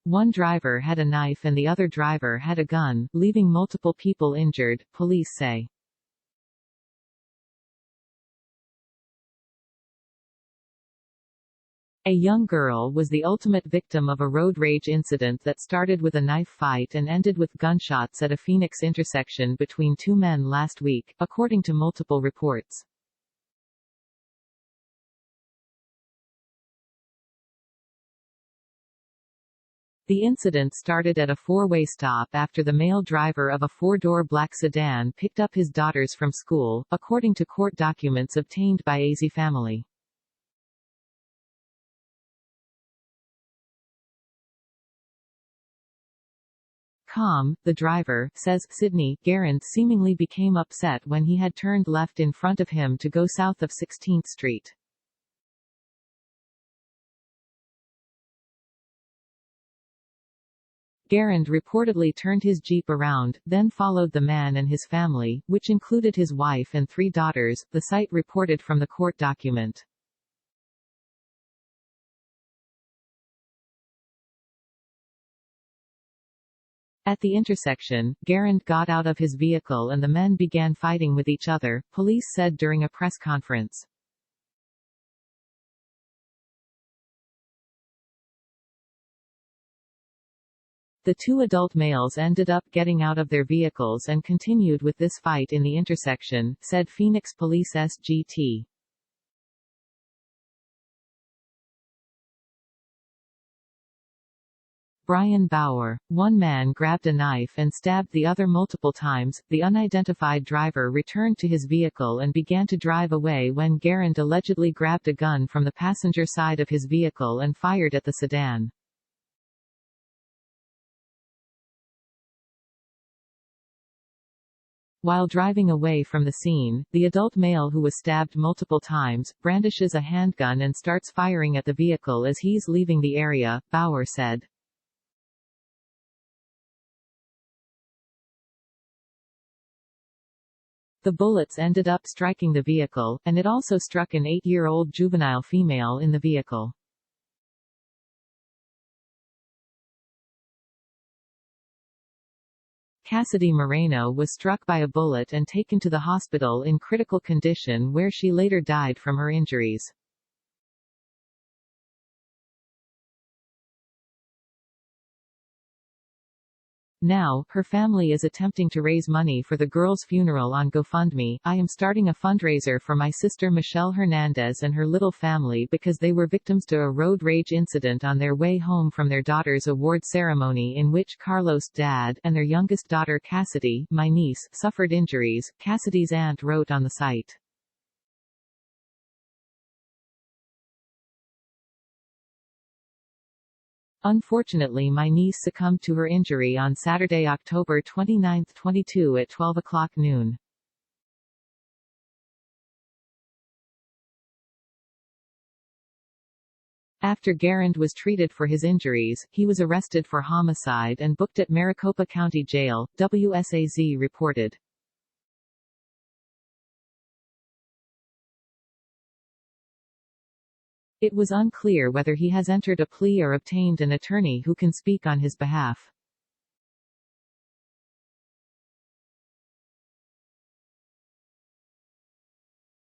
One driver had a knife and the other driver had a gun, leaving multiple people injured, police say. A young girl was the ultimate victim of a road rage incident that started with a knife fight and ended with gunshots at a Phoenix intersection between two men last week, according to multiple reports. The incident started at a four-way stop after the male driver of a four-door black sedan picked up his daughters from school, according to court documents obtained by AZ Family. The driver, says Sydney Garand seemingly became upset when he had turned left in front of him to go south of 16th Street. Garand reportedly turned his Jeep around, then followed the man and his family, which included his wife and three daughters, the site reported from the court document. At the intersection, Garand got out of his vehicle and the men began fighting with each other, police said during a press conference. The two adult males ended up getting out of their vehicles and continued with this fight in the intersection, said Phoenix Police SGT. Brian Bauer. One man grabbed a knife and stabbed the other multiple times. The unidentified driver returned to his vehicle and began to drive away when Garand allegedly grabbed a gun from the passenger side of his vehicle and fired at the sedan. While driving away from the scene, the adult male who was stabbed multiple times, brandishes a handgun and starts firing at the vehicle as he's leaving the area, Bauer said. The bullets ended up striking the vehicle, and it also struck an 8-year-old juvenile female in the vehicle. Cassidy Moreno was struck by a bullet and taken to the hospital in critical condition where she later died from her injuries. Now, her family is attempting to raise money for the girl's funeral on GoFundMe. I am starting a fundraiser for my sister Michelle Hernandez and her little family because they were victims to a road rage incident on their way home from their daughter's award ceremony in which Carlos' dad, and their youngest daughter Cassidy, my niece, suffered injuries, Cassidy's aunt wrote on the site. Unfortunately, my niece succumbed to her injury on Saturday, October 29, 22 at 12 noon. After Garand was treated for his injuries, he was arrested for homicide and booked at Maricopa County Jail, WSAZ reported. It was unclear whether he has entered a plea or obtained an attorney who can speak on his behalf.